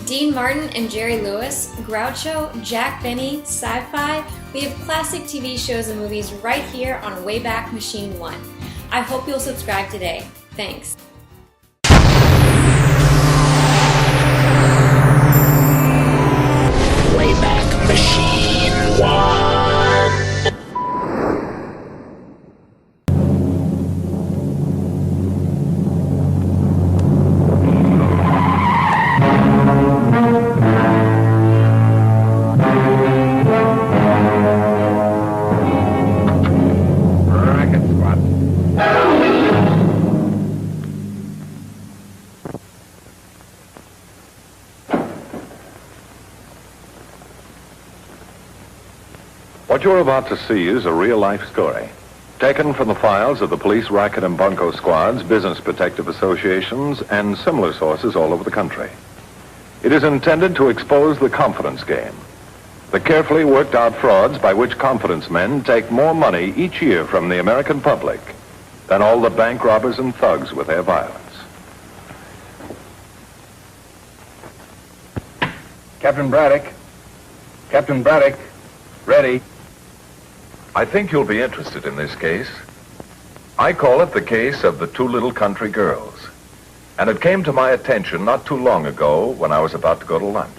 Dean Martin and Jerry Lewis, Groucho, Jack Benny, Sci-Fi. We have classic TV shows and movies right here on Wayback Machine 1. I hope you'll subscribe today. Thanks. Wayback Machine 1. Racket Squad. What you're about to see is a real-life story, taken from the files of the police racket and bunco squads, business protective associations, and similar sources all over the country. It is intended to expose the confidence game, the carefully worked-out frauds by which confidence men take more money each year from the American public than all the bank robbers and thugs with their violence. Captain Braddock. Captain Braddock. Ready. I think you'll be interested in this case. I call it the case of the two little country girls. And it came to my attention not too long ago when I was about to go to lunch.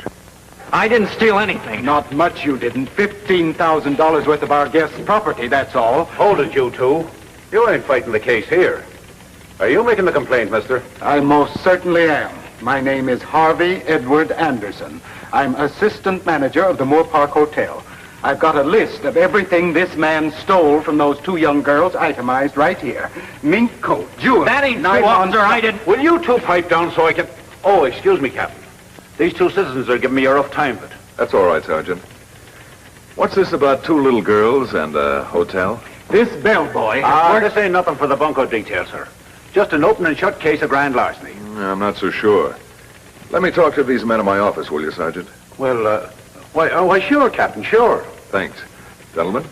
I didn't steal anything. Not much you didn't. $15,000 worth of our guest's property, that's all. Hold it, you two. You ain't fighting the case here. Are you making the complaint, mister? I most certainly am. My name is Harvey Edward Anderson. I'm assistant manager of the Moore Park Hotel. I've got a list of everything this man stole from those two young girls itemized right here. Mink coat, jewelry. That ain't true, nylon- officer. I didn't. Will you two pipe down so I can... Oh, excuse me, Captain. These two citizens are giving me a rough time of it. That's all right, Sergeant. What's this about two little girls and a hotel? This bellboy... This ain't nothing for the bunco detail, sir. Just an open and shut case of grand larceny. I'm not so sure. Let me talk to these men in my office, will you, Sergeant? Well, why, sure, Captain, sure. Thanks. Gentlemen?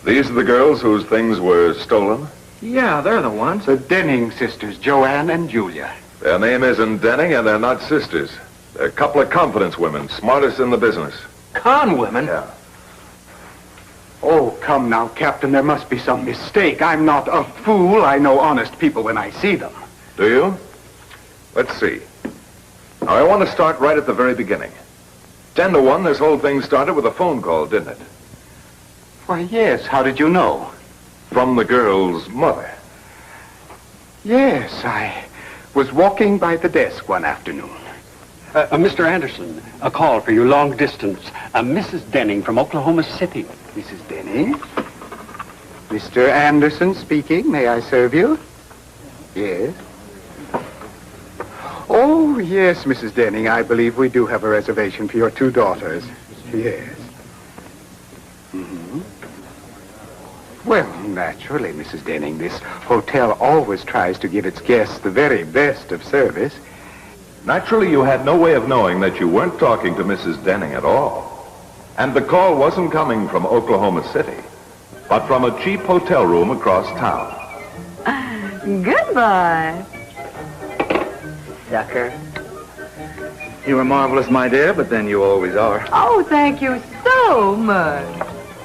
These are the girls whose things were stolen? Yeah, they're the ones. The Denning sisters, Joanne and Julia. Their name isn't Denning, and they're not sisters. They're a couple of confidence women, smartest in the business. Con women? Yeah. Oh, come now, Captain, there must be some mistake. I'm not a fool. I know honest people when I see them. Do you? Let's see. Now, I want to start right at the very beginning. 10 to 1, this whole thing started with a phone call, didn't it? Why, yes. How did you know? From the girl's mother. Yes, I was walking by the desk one afternoon. Mr. Anderson, a call for you long distance. Mrs. Denning from Oklahoma City. Mrs. Denning? Mr. Anderson speaking. May I serve you? Yes. Oh, yes, Mrs. Denning. I believe we do have a reservation for your two daughters. Yes. Mm-hmm. Well, naturally, Mrs. Denning, this hotel always tries to give its guests the very best of service. Naturally, you had no way of knowing that you weren't talking to Mrs. Denning at all. And the call wasn't coming from Oklahoma City, but from a cheap hotel room across town. Goodbye. Sucker. You were marvelous, my dear, but then you always are. Oh, thank you so much.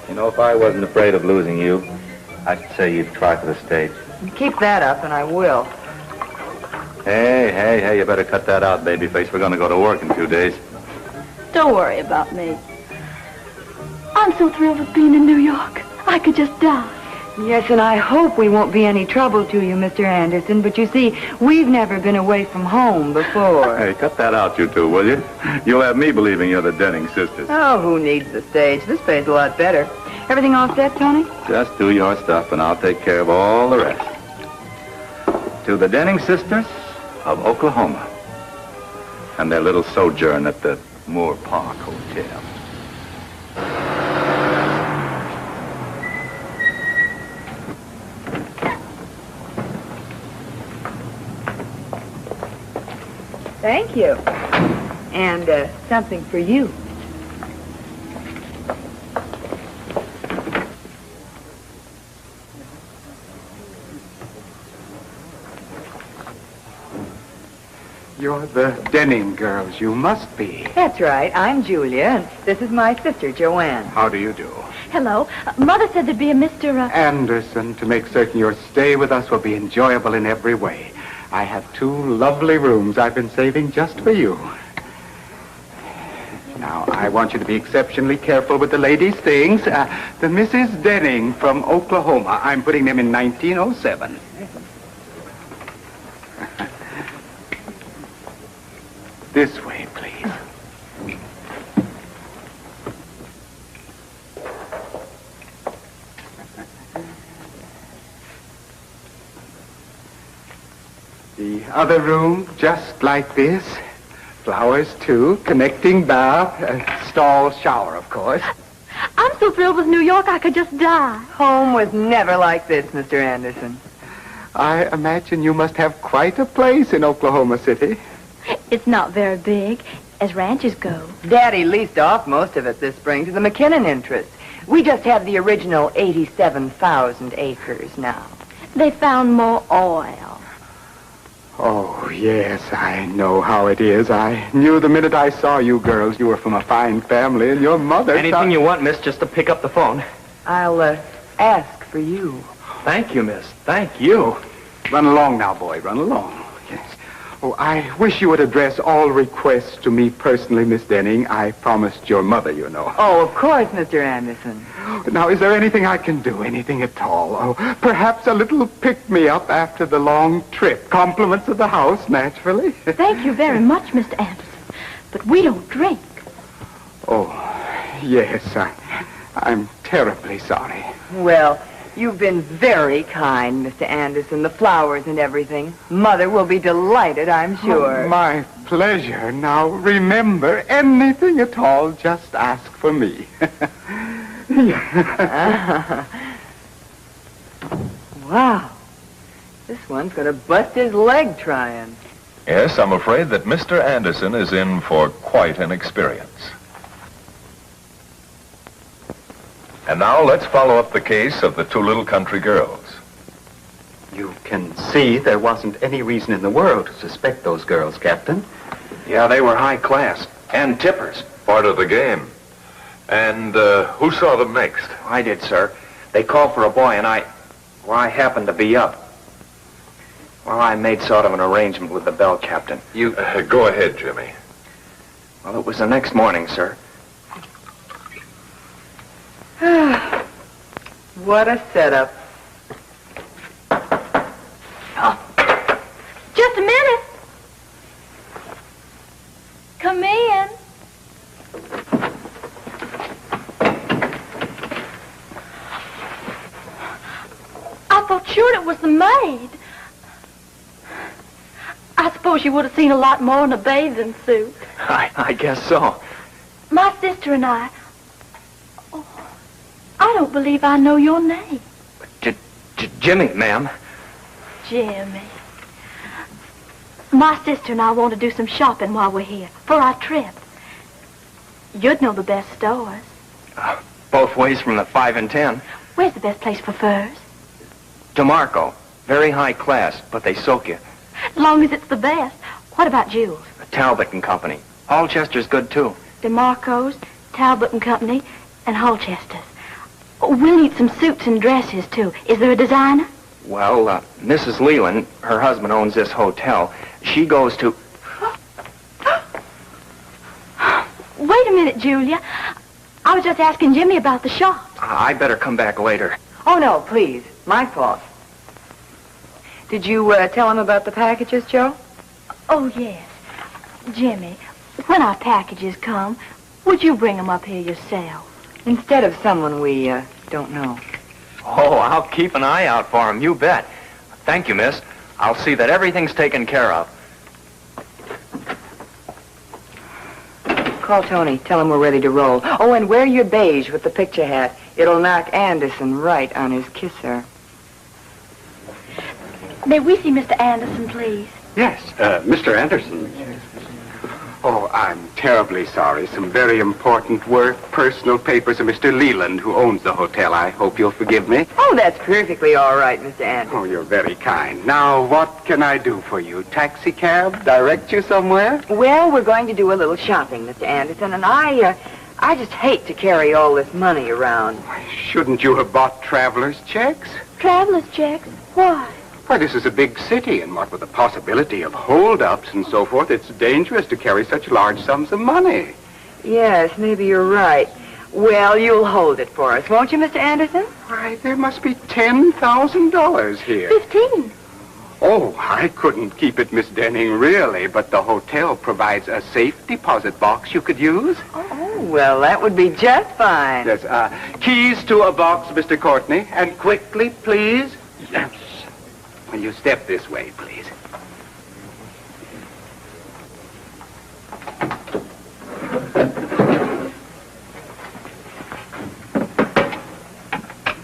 You know, if I wasn't afraid of losing you, I'd say you'd try for the stage. Keep that up, and I will. Hey, you better cut that out, babyface. We're going to go to work in a few days. Don't worry about me. I'm so thrilled with being in New York. I could just die. Yes, and I hope we won't be any trouble to you, Mr. Anderson. But you see, we've never been away from home before. Hey, cut that out, you two, will you? You'll have me believing you're the Denning sisters. Oh, who needs the stage? This pays a lot better. Everything all set, Tony? Just do your stuff, and I'll take care of all the rest. To the Denning sisters of Oklahoma and their little sojourn at the Moore Park Hotel. Thank you. And something for you. You're the Denning girls. You must be. That's right. I'm Julia, and this is my sister, Joanne. How do you do? Hello. Mother said there'd be a Mr. Anderson, to make certain your stay with us will be enjoyable in every way. I have 2 lovely rooms I've been saving just for you. Now, I want you to be exceptionally careful with the ladies' things. The Mrs. Denning from Oklahoma. I'm putting them in 1907. This way, please. The other room, just like this. Flowers, too. Connecting bath. Stall shower, of course. I'm so thrilled with New York I could just die. Home was never like this, Mr. Anderson. I imagine you must have quite a place in Oklahoma City. It's not very big, as ranches go. Daddy leased off most of it this spring to the McKinnon interest. We just have the original 87,000 acres now. They found more oil. Oh, yes, I know how it is. I knew the minute I saw you girls you were from a fine family, and your mother... Anything you want, miss, just to pick up the phone. I'll ask for you. Thank you, miss. Thank you. Run along now, boy. Run along. Yes. Oh, I wish you would address all requests to me personally, Miss Denning. I promised your mother, you know. Oh, of course, Mr. Anderson. Now, is there anything I can do? Anything at all? Oh, perhaps a little pick-me-up after the long trip. Compliments of the house, naturally. Thank you very much, Mr. Anderson. But we don't drink. Oh, yes, I'm terribly sorry. Well, you've been very kind, Mr. Anderson. The flowers and everything. Mother will be delighted, I'm sure. Oh, my pleasure. Now, remember, anything at all, just ask for me. Wow. This one's going to bust his leg trying. Yes, I'm afraid that Mr. Anderson is in for quite an experience. And now let's follow up the case of the 2 little country girls. You can see there wasn't any reason in the world to suspect those girls, Captain. Yeah, they were high class. And tippers. Part of the game. And who saw them next? I did, sir. They called for a boy, and I happened to be up. Well, I made sort of an arrangement with the bell captain. You... go ahead, Jimmy. Well, it was the next morning, sir. What a setup. Oh. Just a minute. Come in. I thought sure it was the maid. I suppose you would have seen a lot more in a bathing suit. I guess so. My sister and I don't believe I know your name. Jimmy, ma'am. Jimmy. My sister and I want to do some shopping while we're here, for our trip. You'd know the best stores. Both ways from the 5 and 10. Where's the best place for furs? DeMarco. Very high class, but they soak you. As long as it's the best. What about jewels? Talbot and Company. Holchester's good, too. DeMarco's, Talbot and Company, and Holchester's. We'll need some suits and dresses, too. Is there a designer? Well, Mrs. Leland, her husband owns this hotel. She goes to... Wait a minute, Julia. I was just asking Jimmy about the shop. I better come back later. Oh, no, please. My fault. Did you tell him about the packages, Joe? Oh, yes. Jimmy, when our packages come, would you bring them up here yourself? Instead of someone we don't know. Oh, I'll keep an eye out for him, you bet. Thank you, miss. I'll see that everything's taken care of. Call Tony. Tell him we're ready to roll. Oh, and wear your beige with the picture hat. It'll knock Anderson right on his kisser. May we see Mr. Anderson, please? Yes, Mr. Anderson. Oh, I'm terribly sorry. Some very important work, personal papers of Mr. Leland, who owns the hotel. I hope you'll forgive me. Oh, that's perfectly all right, Mr. Anderson. Oh, you're very kind. Now, what can I do for you? Taxi cab? Direct you somewhere? Well, we're going to do a little shopping, Mr. Anderson, and I just hate to carry all this money around. Shouldn't you have bought traveler's checks? Traveler's checks? Why? Why, this is a big city, and what with the possibility of holdups and so forth, it's dangerous to carry such large sums of money. Yes, maybe you're right. Well, you'll hold it for us, won't you, Mr. Anderson? Why, there must be $10,000 here. 15. Oh, I couldn't keep it, Miss Denning, really, but the hotel provides a safe deposit box you could use. Oh, well, that would be just fine. Yes, keys to a box, Mr. Courtney, and quickly, please. Yes. Will you step this way, please?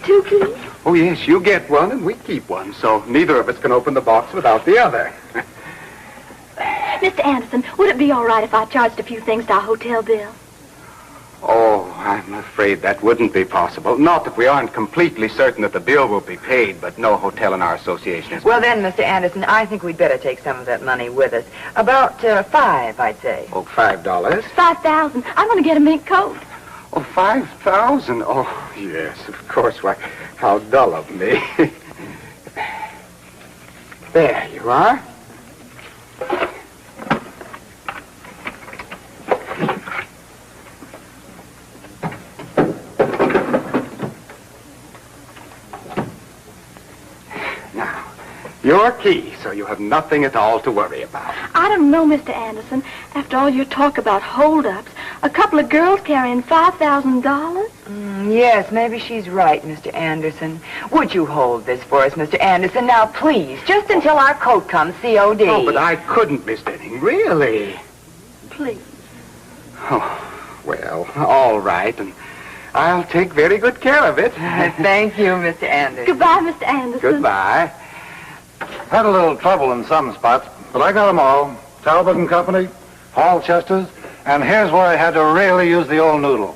Two keys? Oh, yes, you get one and we keep one, so neither of us can open the box without the other. Mr. Anderson, would it be all right if I charged a few things to our hotel bill? Oh, I'm afraid that wouldn't be possible. Not that we aren't completely certain that the bill will be paid, but no hotel in our association is... Well, then, Mr. Anderson, I think we'd better take some of that money with us. About $5, I'd say. Oh, $5? 5,000. I'm going to get a mink coat. Oh, 5,000? Oh, yes, of course. Why, how dull of me. There you are. Now, your key, so you have nothing at all to worry about. I don't know, Mr. Anderson. After all your talk about holdups, a couple of girls carrying $5,000? Yes, maybe she's right, Mr. Anderson. Would you hold this for us, Mr. Anderson? Now, please, just until our coat comes, COD. Oh, but I couldn't, Miss Denning, really. Please. Oh, well, all right, and I'll take very good care of it. Thank you, Mr. Anderson. Goodbye, Mr. Anderson. Goodbye. Had a little trouble in some spots, but I got them all. Talbot and Company, Hall Chester's, and here's where I had to really use the old noodle.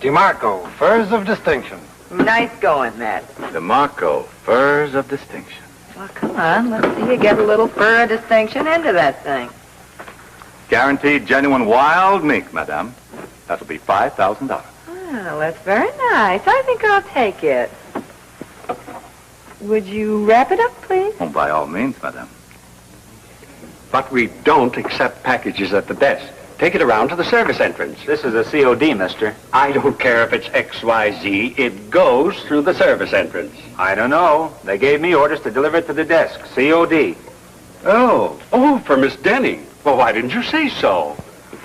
DeMarco, Furs of Distinction. Nice going, Matt. DeMarco, Furs of Distinction. Well, come on, let's see you get a little fur of distinction into that thing. Guaranteed genuine wild mink, madame. That'll be $5,000. Well, that's very nice. I think I'll take it. Would you wrap it up, please? Oh, by all means, madame. But we don't accept packages at the desk. Take it around to the service entrance. This is a COD, mister. I don't care if it's XYZ. It goes through the service entrance. I don't know. They gave me orders to deliver it to the desk. COD. Oh, for Miss Denning. Well, why didn't you say so?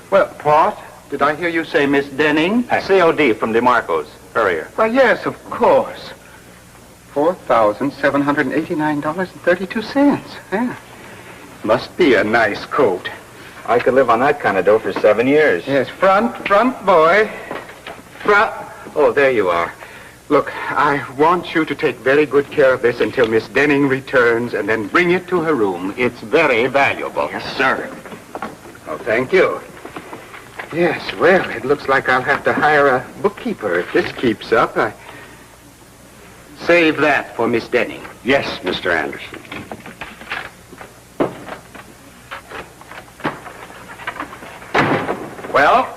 Well, what? Did I hear you say Miss Denning? COD from DeMarco's. Courier. Why, yes, of course. $4,789.32. Yeah. Must be a nice coat. I could live on that kind of dough for 7 years. Yes, front, boy. Front. Oh, there you are. Look, I want you to take very good care of this until Miss Denning returns and then bring it to her room. It's very valuable. Yes, sir. Oh, thank you. Yes, well, it looks like I'll have to hire a bookkeeper if this keeps up. Save that for Miss Denning. Yes, Mr. Anderson. Well,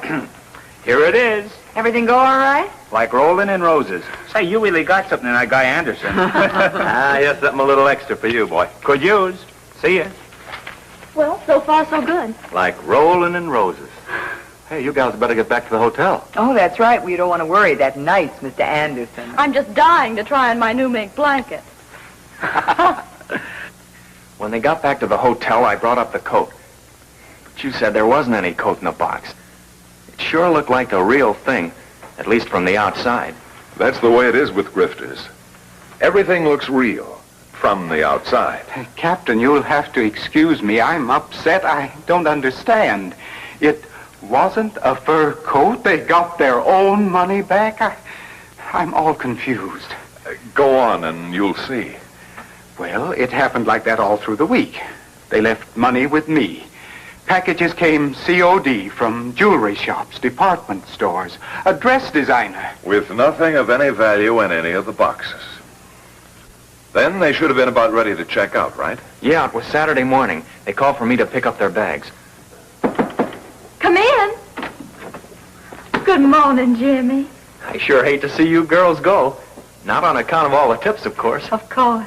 here it is. Everything go all right? Like rolling in roses. Say, you really got something in that guy Anderson. Yes, something a little extra for you, boy. Could use. See ya. Well, so far so good. Like rolling in roses. Hey, you gals better get back to the hotel. Oh, that's right. We don't want to worry that nice Mr. Anderson. I'm just dying to try on my new mink blanket. When they got back to the hotel, I brought up the coat. But you said there wasn't any coat in the box. It sure looked like the real thing, at least from the outside. That's the way it is with grifters. Everything looks real from the outside. Captain, you'll have to excuse me. I'm upset. I don't understand. It wasn't a fur coat. They got their own money back. I'm all confused. Go on and you'll see. Well, it happened like that all through the week. They left money with me. Packages came COD from jewelry shops, department stores, a dress designer. With nothing of any value in any of the boxes. Then they should have been about ready to check out, right? Yeah, it was Saturday morning. They called for me to pick up their bags. Come in. Good morning, Jimmy. I sure hate to see you girls go. Not on account of all the tips, of course. Of course.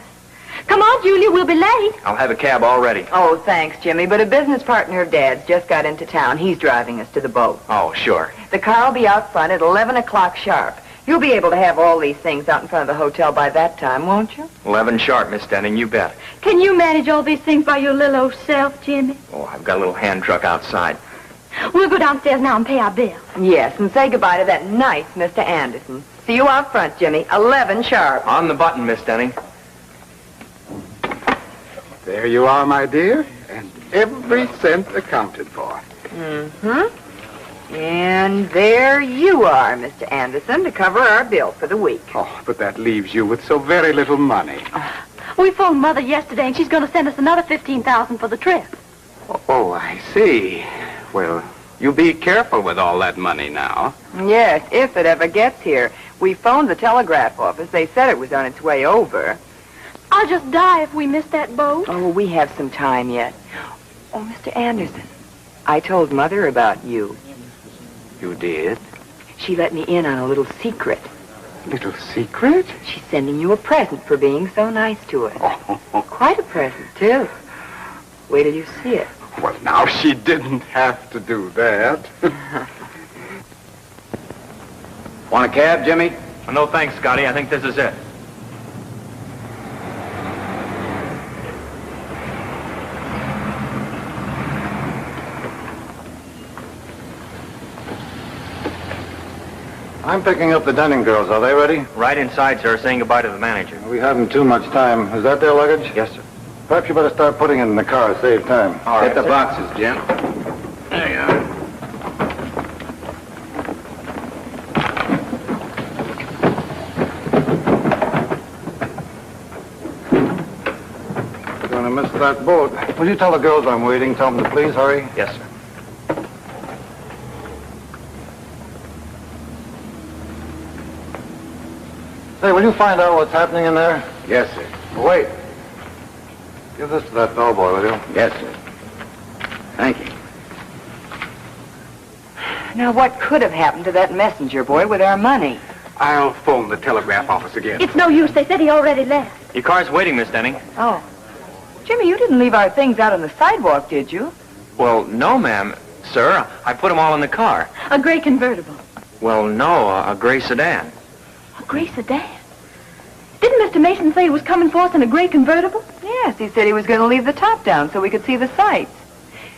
Come on, Julia, we'll be late. I'll have a cab all ready. Oh, thanks, Jimmy, but a business partner of Dad's just got into town. He's driving us to the boat. Oh, sure. The car will be out front at 11 o'clock sharp. You'll be able to have all these things out in front of the hotel by that time, won't you? 11 sharp, Miss Denning, you bet. Can you manage all these things by your little old self, Jimmy? Oh, I've got a little hand truck outside. We'll go downstairs now and pay our bill. Yes, and say goodbye to that nice Mr. Anderson. See you out front, Jimmy. 11 sharp. On the button, Miss Denning. There you are, my dear, and every cent accounted for. Mm-hmm. And there you are, Mr. Anderson, to cover our bill for the week. Oh, but that leaves you with so very little money. We phoned Mother yesterday, and she's going to send us another $15,000 for the trip. Oh, I see. Well, you be careful with all that money now. Yes, if it ever gets here. We phoned the telegraph office. They said it was on its way over. I'll just die if we miss that boat. Oh, we have some time yet. Oh, Mr. Anderson, I told Mother about you. You did? She let me in on a little secret. Little secret? She's sending you a present for being so nice to us. Oh. Quite a present, too. Wait till you see it. Well, now she didn't have to do that. Want a cab, Jimmy? No, thanks, Scotty. I think this is it. I'm picking up the Denning girls. Are they ready? Right inside, sir, saying goodbye to the manager. We haven't too much time. Is that their luggage? Yes, sir. Perhaps you better start putting it in the car. Save time. All right, Get the sir. boxes, Jim. There you are. We're going to miss that boat. Will you tell the girls I'm waiting? Tell them to please hurry. Yes, sir. Say, will you find out what's happening in there? Yes, sir. Wait. Give this to that bellboy, will you? Yes, sir. Thank you. Now, what could have happened to that messenger boy with our money? I'll phone the telegraph office again. It's no use. They said he already left. Your car's waiting, Miss Denning. Oh. Jimmy, you didn't leave our things out on the sidewalk, did you? Well, no, ma'am. Sir, I put them all in the car. A gray convertible. Well, no, a gray sedan. A gray sedan? Didn't Mr. Mason say he was coming for us in a gray convertible? Yes, he said he was going to leave the top down so we could see the sights.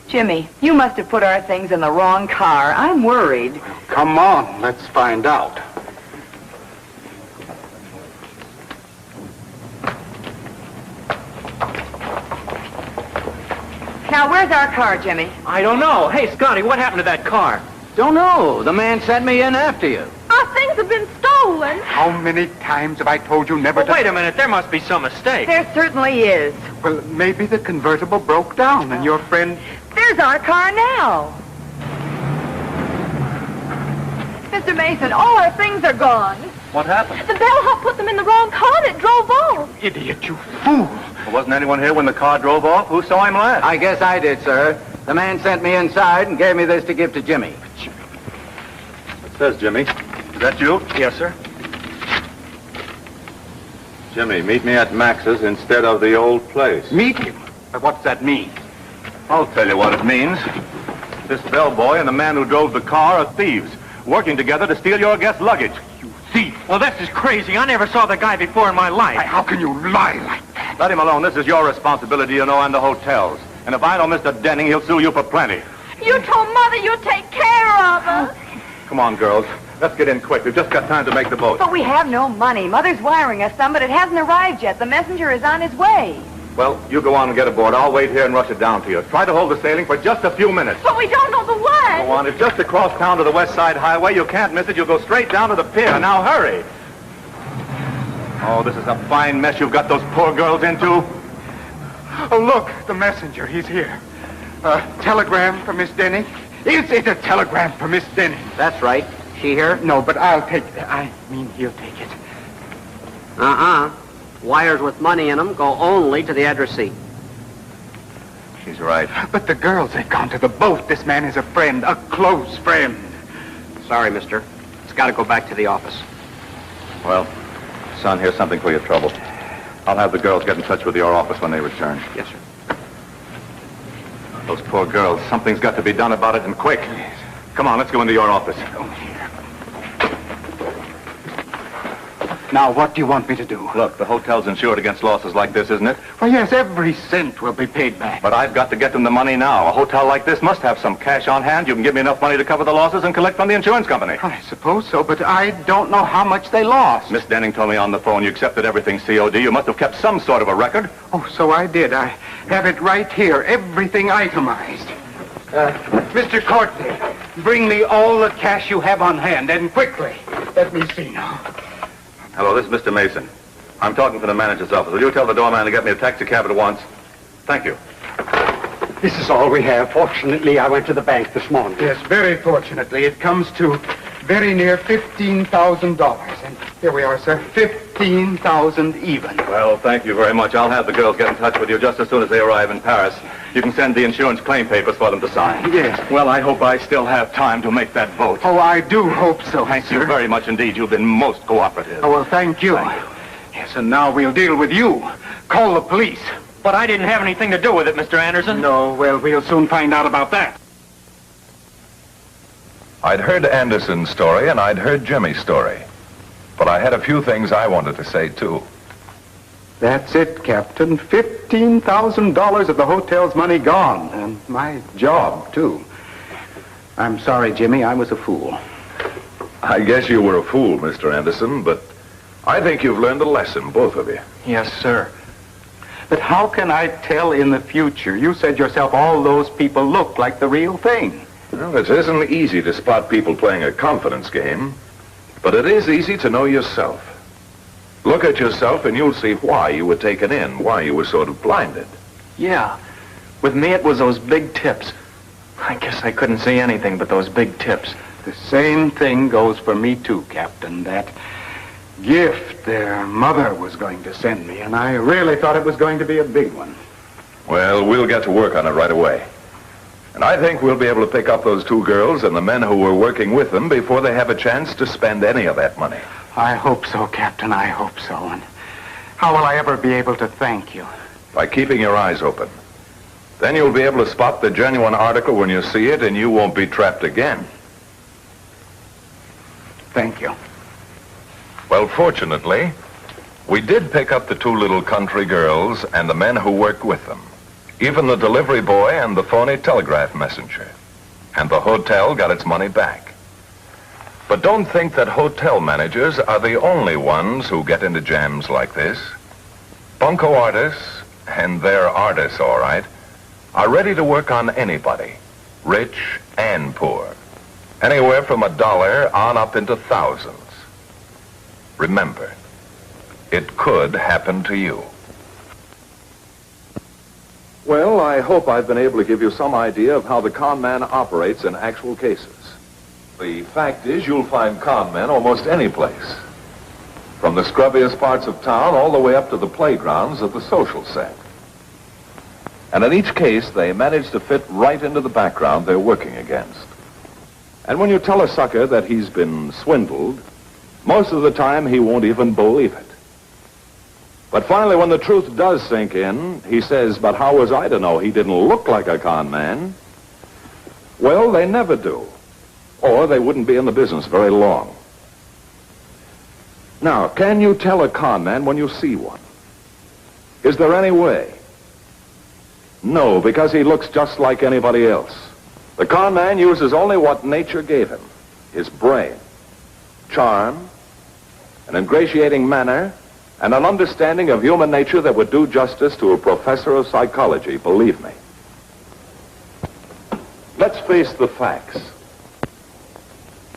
Jimmy, you must have put our things in the wrong car. I'm worried. Come on, let's find out. Now, where's our car, Jimmy? I don't know. Hey, Scotty, what happened to that car? Don't know. The man sent me in after you. Our things have been stolen. How many times have I told you never to... Wait a minute. There must be some mistake. There certainly is. Well, maybe the convertible broke down and your friend... There's our car now. Mr. Mason, all our things are gone. What happened? The bellhop put them in the wrong car and it drove off. Idiot, you fool! Well, wasn't anyone here when the car drove off? Who saw him last? I guess I did, sir. The man sent me inside and gave me this to give to Jimmy. It says Jimmy. Is that you? Yes, sir. Jimmy, meet me at Max's instead of the old place. Meet him? But what's that mean? I'll tell you what it means. This bellboy and the man who drove the car are thieves, working together to steal your guest's luggage. You thief! Well, this is crazy. I never saw the guy before in my life. How can you lie like that? Let him alone. This is your responsibility, you know, and the hotel's. And if I know Mr. Denning, he'll sue you for plenty. You told Mother you'd take care of us. Come on, girls. Let's get in quick. We've just got time to make the boat. But we have no money. Mother's wiring us some, but it hasn't arrived yet. The messenger is on his way. Well, you go on and get aboard. I'll wait here and rush it down to you. Try to hold the sailing for just a few minutes. But we don't know the way. Go on. It's just across town to the West Side Highway. You can't miss it. You'll go straight down to the pier. Now, hurry. Oh, this is a fine mess you've got those poor girls into. Oh, look, the messenger. He's here. A telegram for Miss Denning? Is it a telegram for Miss Denning? That's right. She here? No, but I'll take it. I mean, he'll take it. Wires with money in them go only to the addressee. She's right. But the girls, they've gone to the boat. This man is a friend, a close friend. Sorry, mister. It's got to go back to the office. Well, son, here's something for your trouble. I'll have the girls get in touch with your office when they return. Yes, sir. Those poor girls. Something's got to be done about it, and quick. Come on, let's go into your office. Now, what do you want me to do? Look, the hotel's insured against losses like this, isn't it? Why, yes, every cent will be paid back. But I've got to get them the money now. A hotel like this must have some cash on hand. You can give me enough money to cover the losses and collect from the insurance company. I suppose so, but I don't know how much they lost. Miss Denning told me on the phone you accepted everything COD. You must have kept some sort of a record. Oh, so I did. I have it right here, everything itemized. Mr. Courtney, bring me all the cash you have on hand, and quickly. Let me see now. Hello, this is Mr. Mason. I'm talking from the manager's office. Will you tell the doorman to get me a taxi cab at once? Thank you. This is all we have. Fortunately, I went to the bank this morning. Yes, very fortunately. It comes to very near $15,000. And here we are, sir. 15,000 even. Well, thank you very much. I'll have the girls get in touch with you just as soon as they arrive in Paris. You can send the insurance claim papers for them to sign. Yes. Well, I hope I still have time to make that vote. Oh, I do hope so, Thank you very much indeed. You've been most cooperative. Oh, well, thank you. Yes, and now we'll deal with you. Call the police. But I didn't have anything to do with it, Mr. Anderson. No, well, we'll soon find out about that. I'd heard Anderson's story and I'd heard Jimmy's story. But I had a few things I wanted to say, too. That's it, Captain. $15,000 of the hotel's money gone. And my job, too. I'm sorry, Jimmy. I was a fool. I guess you were a fool, Mr. Anderson, but I think you've learned a lesson, both of you. Yes, sir. But how can I tell in the future? You said yourself all those people look like the real thing. Well, it isn't easy to spot people playing a confidence game, but it is easy to know yourself. Look at yourself and you'll see why you were taken in, why you were sort of blinded. Yeah. With me, it was those big tips. I guess I couldn't see anything but those big tips. The same thing goes for me, too, Captain. That gift their mother was going to send me, and I really thought it was going to be a big one. Well, we'll get to work on it right away. And I think we'll be able to pick up those two girls and the men who were working with them before they have a chance to spend any of that money. I hope so, Captain. I hope so. And how will I ever be able to thank you? By keeping your eyes open. Then you'll be able to spot the genuine article when you see it, and you won't be trapped again. Thank you. Well, fortunately, we did pick up the two little country girls and the men who worked with them. Even the delivery boy and the phony telegraph messenger. And the hotel got its money back. But don't think that hotel managers are the only ones who get into jams like this. Bunco artists, and they're artists all right, are ready to work on anybody, rich and poor. Anywhere from $1 on up into thousands. Remember, it could happen to you. Well, I hope I've been able to give you some idea of how the con man operates in actual cases. The fact is, you'll find con men almost any place. From the scrubbiest parts of town all the way up to the playgrounds of the social set. And in each case, they manage to fit right into the background they're working against. And when you tell a sucker that he's been swindled, most of the time he won't even believe it. But finally, when the truth does sink in, he says, but how was I to know he didn't look like a con man? Well, they never do. Or they wouldn't be in the business very long. Now, can you tell a con man when you see one? Is there any way? No, because he looks just like anybody else. The con man uses only what nature gave him. His brain, charm, an ingratiating manner, and an understanding of human nature that would do justice to a professor of psychology, believe me. Let's face the facts.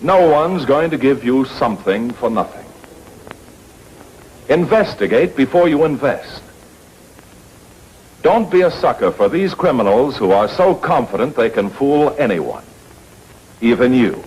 No one's going to give you something for nothing. Investigate before you invest. Don't be a sucker for these criminals who are so confident they can fool anyone. Even you.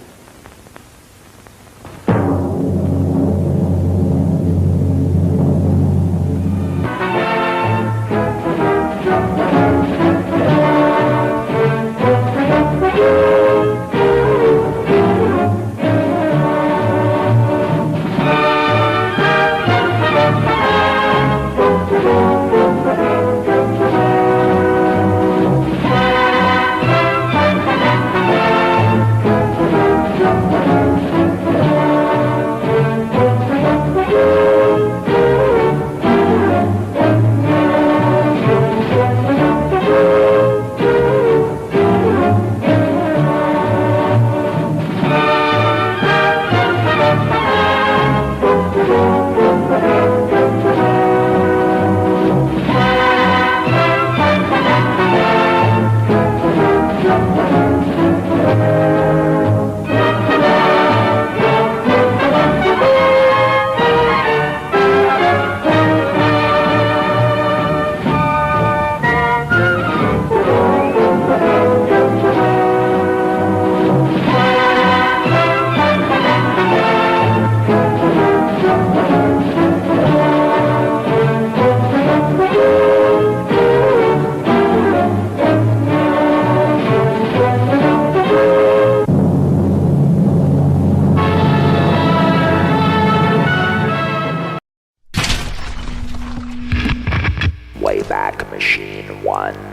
Wayback Machine 1.